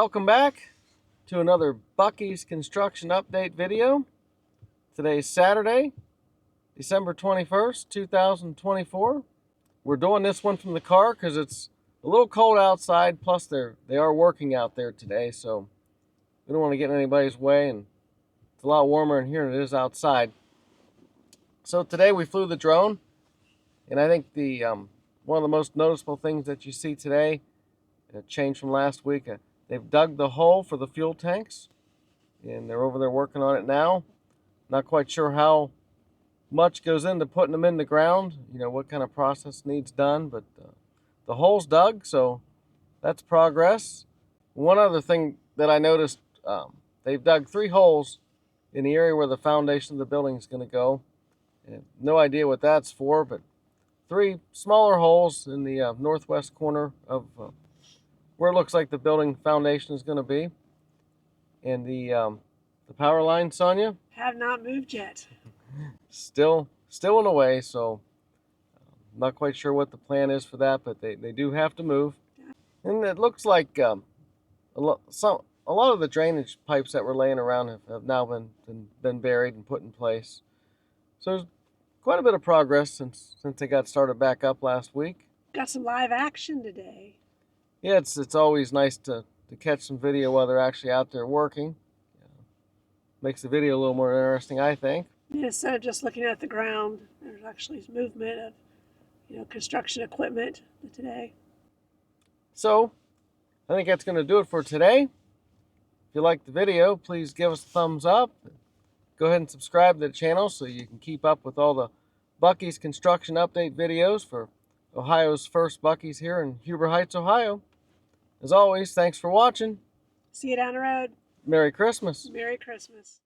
Welcome back to another Buc-ee's construction update video. Today's Saturday, December 21st, 2024. We're doing this one from the car because it's a little cold outside, plus they are working out there today, so we don't want to get in anybody's way, and it's a lot warmer in here than it is outside. So today we flew the drone, and I think the one of the most noticeable things that you see today, it changed from last week. They've dug the hole for the fuel tanks, and they're over there working on it now. Not quite sure how much goes into putting them in the ground, what kind of process needs done, but the hole's dug, so that's progress. One other thing that I noticed, they've dug 3 holes in the area where the foundation of the building is going to go. And no idea what that's for, but 3 smaller holes in the northwest corner of where it looks like the building foundation is going to be. And the power line, Sonia? Have not moved yet. Still in a way, so I'm not quite sure what the plan is for that, but they do have to move. And it looks like a lot of the drainage pipes that were laying around have now been buried and put in place. So there's quite a bit of progress since they got started back up last week. Got some live action today. Yeah, it's always nice to catch some video while they're actually out there working. Makes the video a little more interesting, I think. Instead of just looking at the ground, there's actually movement of, construction equipment today. So, I think that's going to do it for today. If you liked the video, please give us a thumbs up. Go ahead and subscribe to the channel so you can keep up with all the Buc-ee's construction update videos for Ohio's First Buc-ee's here in Huber Heights, Ohio. As always, thanks for watching. See you down the road. Merry Christmas. Merry Christmas.